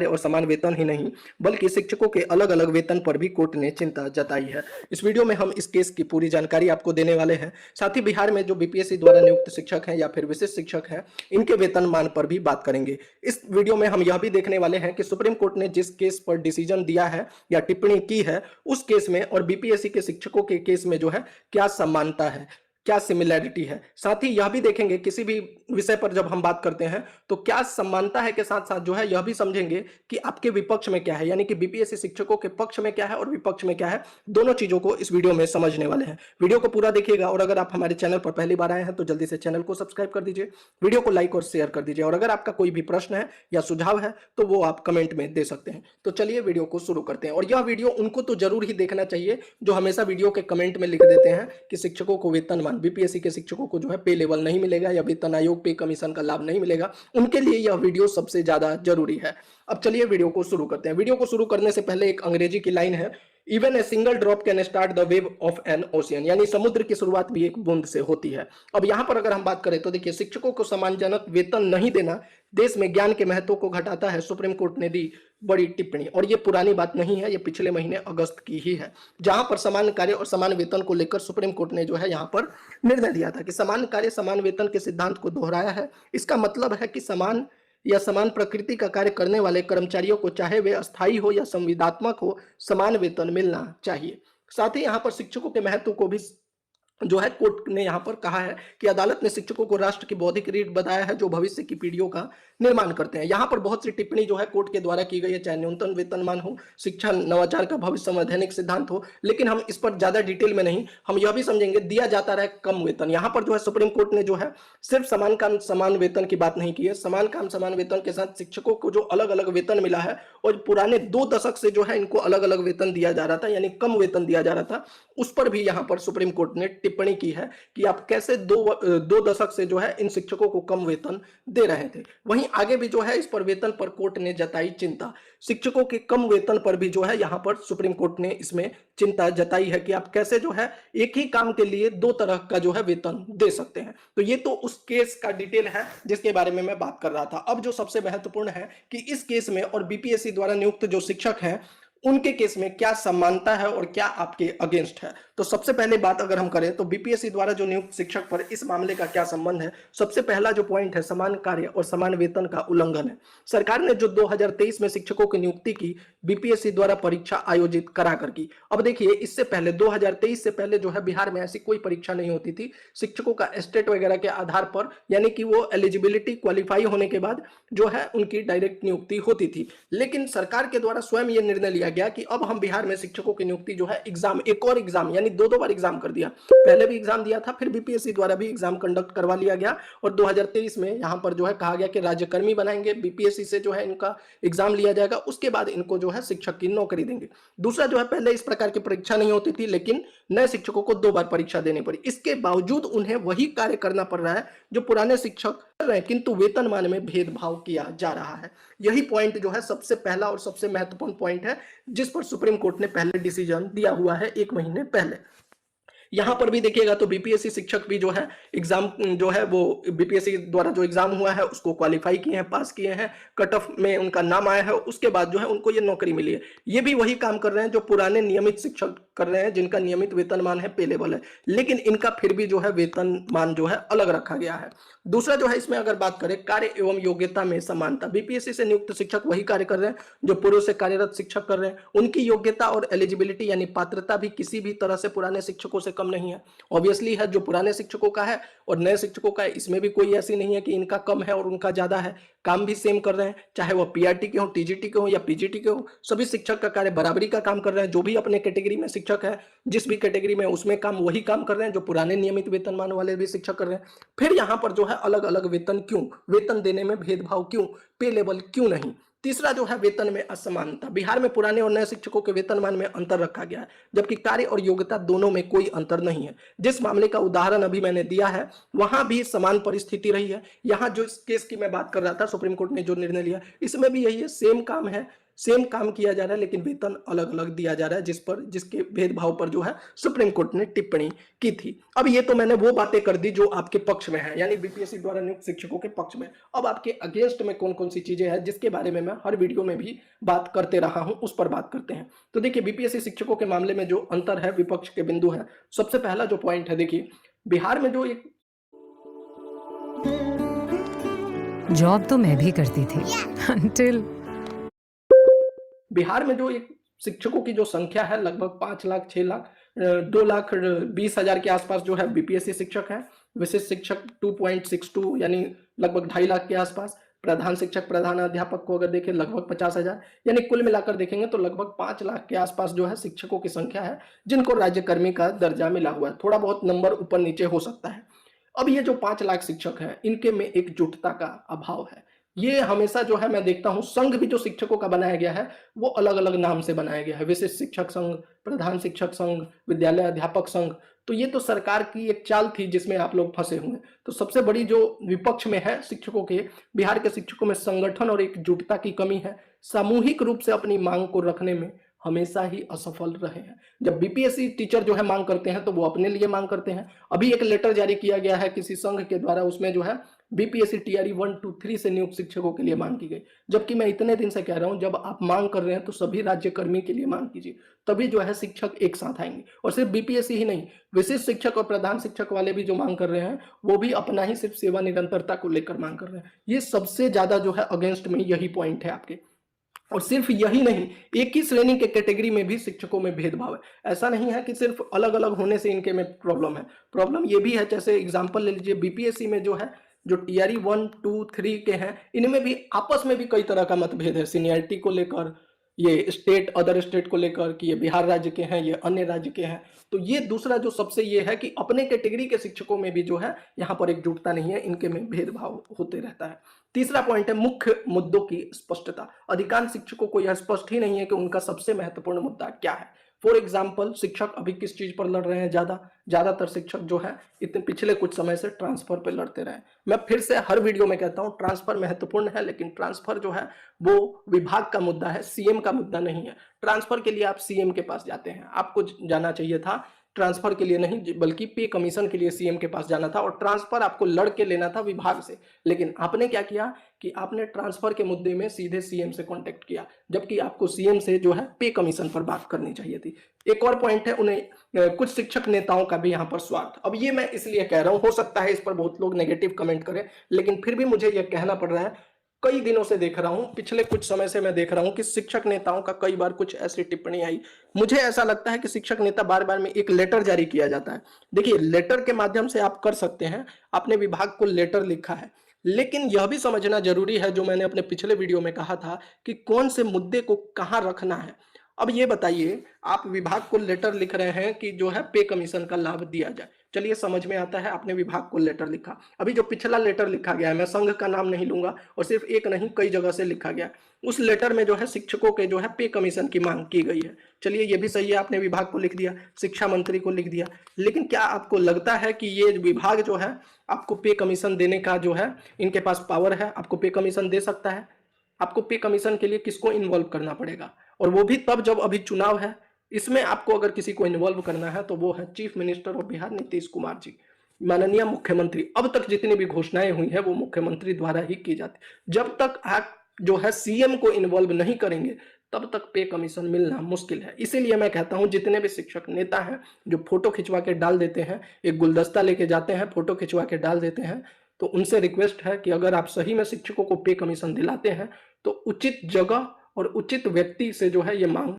और समान वेतन ही नहीं बल्कि शिक्षकों के अलग अलग वेतन पर भी कोर्ट ने चिंता जताई है। इस वीडियो में हम इस केस की पूरी जानकारी आपको देने वाले हैं। साथ ही बिहार में जो बीपीएससी द्वारा नियुक्त शिक्षक हैं या फिर विशिष्ट शिक्षक हैं, इनके वेतनमान पर भी बात करेंगे। इस वीडियो में हम यह भी देखने वाले हैं कि सुप्रीम कोर्ट ने जिस केस पर डिसीजन दिया है या टिप्पणी की है, उस केस में और बीपीएससी के शिक्षकों के केस में जो है क्या समानता है, क्या सिमिलैरिटी है। साथ ही यह भी देखेंगे किसी भी विषय पर जब हम बात करते हैं तो क्या समानता है के साथ साथ जो है यह भी समझेंगे कि आपके विपक्ष में क्या है, यानी कि बीपीएससी शिक्षकों के पक्ष में क्या है और विपक्ष में क्या है। दोनों चीजों को इस वीडियो में समझने वाले हैं। वीडियो को पूरा देखिएगा और अगर आप हमारे चैनल पर पहली बार आए हैं तो जल्दी से चैनल को सब्सक्राइब कर दीजिए, वीडियो को लाइक और शेयर कर दीजिए और अगर आपका कोई भी प्रश्न है या सुझाव है तो वो आप कमेंट में दे सकते हैं। तो चलिए वीडियो को शुरू करते हैं। और यह वीडियो उनको तो जरूर ही देखना चाहिए जो हमेशा वीडियो के कमेंट में लिख देते हैं कि शिक्षकों को वेतनमान, बीपीएससी के शिक्षकों को जो है पे लेवल नहीं मिलेगा या वेतन आयोग पे कमीशन का लाभ नहीं मिलेगा। उनके लिए यह वीडियो सबसे ज्यादा जरूरी है। अब चलिए वीडियो को शुरू करते हैं। वीडियो को शुरू करने से पहले एक अंग्रेजी की लाइन है, even a single drop can start the wave of N ocean, यानी समुद्र की शुरुआत भी एक बूंद से होती है। अब यहां पर अगर हम बात करें तो देखिए, शिक्षकों को सम्मानजनक वेतन नहीं देना देश में ज्ञान के महत्व को घटाता है, सुप्रीम कोर्ट ने दी बड़ी टिप्पणी। और ये पुरानी बात नहीं है, ये पिछले महीने अगस्त की ही है, जहां पर समान कार्य और समान वेतन को लेकर सुप्रीम कोर्ट ने जो है यहां पर निर्णय दिया था कि समान कार्य समान वेतन के सिद्धांत को दोहराया है। इसका मतलब है कि समान या समान प्रकृति का कार्य करने वाले कर्मचारियों को, चाहे वे अस्थायी हो या संविदात्मक हो, समान वेतन मिलना चाहिए। साथ ही यहाँ पर शिक्षकों के महत्व को भी जो है कोर्ट ने यहां पर कहा है कि अदालत ने शिक्षकों को राष्ट्र की बौद्धिक रीढ़ बताया है जो भविष्य की पीढ़ियों का निर्माण करते हैं। यहां पर बहुत सी टिप्पणी जो है कोर्ट के द्वारा की गई है, चाहे न्यूनतम वेतनमान हो, शिक्षा नवाचार का भविष्य संवैधानिक सिद्धांत हो, लेकिन हम इस पर ज्यादा डिटेल में नहीं, हम यह भी समझेंगे दिया जाता रहे कम वेतन। यहां पर जो है सुप्रीम कोर्ट ने जो है सिर्फ समान काम समान वेतन की बात नहीं की है, समान काम समान वेतन के साथ शिक्षकों को जो अलग अलग वेतन मिला है और पुराने 2 दशक से जो है इनको अलग अलग वेतन दिया जा रहा था, यानी कम वेतन दिया जा रहा था, उस पर भी यहां पर सुप्रीम कोर्ट ने टिप्पणी की है कि आप कैसे दो दशक से जो है इन शिक्षकों को कम वेतन दे रहे थे। वहीं आगे भी जो है इस पर वेतन पर कोर्ट ने जताई चिंता, शिक्षकों के कम वेतन पर भी जो है यहां पर सुप्रीम कोर्ट ने इसमें चिंता जताई है कि आप कैसे जो है एक ही काम के लिए 2 तरह का जो है वेतन दे सकते हैं। तो ये तो उस केस का डिटेल है जिसके बारे में मैं बात कर रहा था। अब जो सबसे महत्वपूर्ण है कि इस केस में और बीपीएससी द्वारा नियुक्त जो शिक्षक हैं उनके केस में क्या समानता है और क्या आपके अगेंस्ट है। तो सबसे पहले बात अगर हम करें तो बीपीएससी द्वारा जो नियुक्त शिक्षक पर इस मामले का क्या संबंध है। सबसे पहला जो पॉइंट है, समान कार्य और समान वेतन का उल्लंघन है। सरकार ने जो 2023 में शिक्षकों की नियुक्ति की बीपीएससी द्वारा परीक्षा आयोजित करा कर की। अब देखिए, इससे पहले 2023 से पहले जो है बिहार में ऐसी कोई परीक्षा नहीं होती थी शिक्षकों का स्टेट वगैरह के आधार पर, यानी कि वो एलिजिबिलिटी क्वालिफाई होने के बाद जो है उनकी डायरेक्ट नियुक्ति होती थी। लेकिन सरकार के द्वारा स्वयं ये निर्णय लिया गया कि अब हम बिहार में शिक्षकों की नियुक्ति जो है एग्जाम, एक और एग्जाम, यानी 2 बार एग्जाम कर दिया। पहले भी एग्जाम दिया था, फिर बीपीएससी द्वारा भी एग्जाम कंडक्ट करवा लिया गया और 2023 में यहां पर जो है कहा गया कि राज्यकर्मी बनाएंगे, बीपीएससी से जो है इनका एग्जाम लिया जाएगा, उसके बाद इनको जो है शिक्षक की नौकरी देंगे। दूसरा जो है, पहले इस प्रकार की परीक्षा नहीं होती थी लेकिन नए शिक्षकों को 2 बार परीक्षा देनी पड़ी। इसके बावजूद उन्हें वही कार्य करना पड़ रहा है जो पुराने शिक्षक कर रहे हैं, किंतु वेतनमान में भेदभाव किया जा रहा है। यही पॉइंट जो है सबसे पहला और सबसे महत्वपूर्ण पॉइंट है जिस पर सुप्रीम कोर्ट ने पहले डिसीजन दिया हुआ है 1 महीने पहले। यहां पर भी देखिएगा तो बीपीएससी शिक्षक भी जो है एग्जाम जो है वो बीपीएससी द्वारा जो एग्जाम हुआ है उसको क्वालिफाई किए हैं, पास किए हैं, कट ऑफ में उनका नाम आया है, उसके बाद जो है उनको ये नौकरी मिली है। ये भी वही काम कर रहे हैं जो पुराने नियमित शिक्षक कर रहे हैं, जिनका नियमित वेतनमान है, पे लेवल है, लेकिन इनका फिर भी जो है वेतनमान जो है अलग रखा गया है। दूसरा जो है, इसमें अगर बात करें कार्य एवं योग्यता में समानता, बीपीएससी से नियुक्त शिक्षक वही कार्य कर रहे हैं जो पूर्व से कार्यरत शिक्षक कर रहे हैं। उनकी योग्यता और एलिजिबिलिटी यानी पात्रता भी किसी भी तरह से पुराने शिक्षकों से कम नहीं है। ऑब्वियसली है, जो पुराने शिक्षकों का है और नए शिक्षकों का है, इसमें भी कोई ऐसी नहीं है कि इनका कम है और उनका ज्यादा है। काम भी सेम कर रहे हैं, चाहे वो पीआरटी के हो, टीजीटी के हो या पीजीटी के हो, सभी शिक्षक का कार्य बराबरी का काम कर रहे हैं। जो भी अपने कैटेगरी में शिक्षक है, जिस भी कैटेगरी में, उसमें काम वही काम कर रहे हैं जो पुराने नियमित वेतनमान वाले भी शिक्षक कर रहे हैं। फिर यहां पर जो है अलग अलग वेतन क्यों, वेतन देने में भेदभाव क्यों, पे लेवल क्यों नहीं। तीसरा जो है वेतन में असमानता, बिहार में पुराने और नए शिक्षकों के वेतनमान में अंतर रखा गया है जबकि कार्य और योग्यता दोनों में कोई अंतर नहीं है। जिस मामले का उदाहरण अभी मैंने दिया है वहां भी समान परिस्थिति रही है। यहां जो इस केस की मैं बात कर रहा था, सुप्रीम कोर्ट ने जो निर्णय लिया इसमें भी यही है, सेम काम है, सेम काम किया जा रहा है लेकिन वेतन अलग अलग दिया जा रहा है, जिसके भेदभाव पर जो है सुप्रीम कोर्ट ने टिप्पणी की थी। अब ये तो मैंने वो बातें कर दी जो आपके पक्ष में है, यानी बीपीएससी द्वारा नियुक्त शिक्षकों के पक्ष में। अब आपके अगेंस्ट में कौन कौन सी चीजें हैं जिसके बारे में मैं हर वीडियो में भी बात करते रहा हूं, उस पर बात करते हैं। तो देखिए, बीपीएससी शिक्षकों के मामले में जो अंतर है, विपक्ष के बिंदु है। सबसे पहला जो पॉइंट है, देखिए बिहार में जो एक जॉब तो मैं भी करती थी until बिहार में जो एक शिक्षकों की जो संख्या है, लगभग 5 लाख 6 लाख 2,20,000 के आसपास जो है बीपीएससी शिक्षक है। विशेष शिक्षक 2.62 यानी लगभग 2.5 लाख के आसपास। प्रधान शिक्षक, प्रधान अध्यापक को अगर देखें लगभग 50,000, यानी कुल मिलाकर देखेंगे तो लगभग 5 लाख के आसपास जो है शिक्षकों की संख्या है जिनको राज्यकर्मी का दर्जा मिला हुआ है। थोड़ा बहुत नंबर ऊपर नीचे हो सकता है। अब ये जो 5 लाख शिक्षक हैं, इनके में एकजुटता का अभाव है। ये हमेशा जो है मैं देखता हूं, संघ भी जो शिक्षकों का बनाया गया है वो अलग अलग नाम से बनाया गया है। विशेष शिक्षक संघ, प्रधान शिक्षक संघ, विद्यालय अध्यापक संघ। तो ये तो सरकार की एक चाल थी जिसमें आप लोग फंसे हुए हैं। तो सबसे बड़ी जो विपक्ष में है शिक्षकों के, बिहार के शिक्षकों में संगठन और एकजुटता की कमी है। सामूहिक रूप से अपनी मांग को रखने में हमेशा ही असफल रहे हैं। जब बीपीएससी टीचर जो है मांग करते हैं तो वो अपने लिए मांग करते हैं। अभी एक लेटर जारी किया गया है किसी संघ के द्वारा, उसमें जो है बीपीएससी टीआरई 1, 2, 3 से नियुक्त शिक्षकों के लिए मांग की गई। जबकि मैं इतने दिन से कह रहा हूं, जब आप मांग कर रहे हैं तो सभी राज्यकर्मी के लिए मांग कीजिए, तभी जो है शिक्षक एक साथ आएंगे। और सिर्फ बीपीएससी ही नहीं, विशेष शिक्षक और प्रधान शिक्षक वाले भी जो मांग कर रहे हैं वो भी अपना ही सिर्फ सेवा निरंतरता को लेकर मांग कर रहे हैं। ये सबसे ज्यादा जो है अगेंस्ट में यही पॉइंट है आपके। और सिर्फ यही नहीं, एक ही श्रेणी के कैटेगरी में भी शिक्षकों में भेदभाव है। ऐसा नहीं है कि सिर्फ अलग अलग होने से इनके में प्रॉब्लम है। प्रॉब्लम ये भी है, जैसे एग्जांपल ले लीजिए, बीपीएससी में जो है जो टीआरई 1, 2, 3 के हैं, इनमें भी आपस में भी कई तरह का मतभेद है। सीनियरिटी को लेकर, ये स्टेट अदर स्टेट को लेकर कि ये बिहार राज्य के हैं, ये अन्य राज्य के हैं। तो ये दूसरा जो सबसे ये है कि अपने कैटेगरी के शिक्षकों में भी जो है यहाँ पर एकजुटता नहीं है, इनके में भेदभाव होते रहता है। तीसरा पॉइंट है मुख्य मुद्दों की स्पष्टता। अधिकांश शिक्षकों को यह स्पष्ट ही नहीं है कि उनका सबसे महत्वपूर्ण मुद्दा क्या है। फॉर एग्जाम्पल, शिक्षक अभी किस चीज पर लड़ रहे हैं? ज्यादातर शिक्षक जो है इतने पिछले कुछ समय से ट्रांसफर पे लड़ते रहे। मैं फिर से हर वीडियो में कहता हूं, ट्रांसफर महत्वपूर्ण है, लेकिन ट्रांसफर जो है वो विभाग का मुद्दा है, सीएम का मुद्दा नहीं है। ट्रांसफर के लिए आप सीएम के पास जाते हैं, आपको जाना चाहिए था ट्रांसफर के लिए नहीं, बल्कि पे कमीशन के लिए सीएम के पास जाना था, और ट्रांसफर आपको लड़ के लेना था विभाग से। लेकिन आपने क्या किया कि आपने ट्रांसफर के मुद्दे में सीधे सीएम से कांटेक्ट किया, जबकि आपको सीएम से जो है पे कमीशन पर बात करनी चाहिए थी। एक और पॉइंट है, उन्हें कुछ शिक्षक नेताओं का भी यहाँ पर स्वार्थ। अब ये मैं इसलिए कह रहा हूँ, हो सकता है इस पर बहुत लोग नेगेटिव कमेंट करें, लेकिन फिर भी मुझे यह कहना पड़ रहा है। कई दिनों से देख रहा हूं, पिछले कुछ समय से मैं देख रहा हूं कि शिक्षक नेताओं का कई बार कुछ ऐसी टिप्पणी आई। मुझे ऐसा लगता है कि शिक्षक नेता बार बार में एक लेटर जारी किया जाता है। देखिए, लेटर के माध्यम से आप कर सकते हैं, आपने विभाग को लेटर लिखा है, लेकिन यह भी समझना जरूरी है, जो मैंने अपने पिछले वीडियो में कहा था, कि कौन से मुद्दे को कहां रखना है। अब ये बताइए, आप विभाग को लेटर लिख रहे हैं कि जो है पे कमीशन का लाभ दिया जाए। चलिए, समझ में आता है, आपने विभाग को लेटर लिखा। अभी जो पिछला लेटर लिखा गया है, मैं संघ का नाम नहीं लूंगा, और सिर्फ एक नहीं कई जगह से लिखा गया, उस लेटर में जो है शिक्षकों के जो है पे कमीशन की मांग की गई है। चलिए, ये भी सही है, आपने विभाग को लिख दिया, शिक्षा मंत्री को लिख दिया, लेकिन क्या आपको लगता है कि ये विभाग जो है आपको पे कमीशन देने का जो है इनके पास पावर है? आपको पे कमीशन दे सकता है? आपको पे कमीशन के लिए किसको इन्वॉल्व करना पड़ेगा, और वो भी तब जब अभी चुनाव है। इसमें आपको अगर किसी को इन्वॉल्व करना है तो वो है chief minister of Bihar Nitish Kumar ji, माननीय मुख्यमंत्री। अब तक जितनी भी घोषणाएं हुई हैं वो मुख्यमंत्री द्वारा ही की जाती। जब तक आप जो है सीएम को इन्वॉल्व नहीं करेंगे तब तक पे कमीशन मिलना मुश्किल है। इसीलिए मैं कहता हूं, जितने भी शिक्षक नेता हैं जो फोटो खिंचवा के डाल देते हैं, एक गुलदस्ता लेके जाते हैं, फोटो खिंचवा के डाल देते हैं, तो उनसे रिक्वेस्ट है कि अगर आप सही में शिक्षकों को पे कमीशन दिलाते हैं तो उचित जगह और उचित व्यक्ति से जो है ये मांग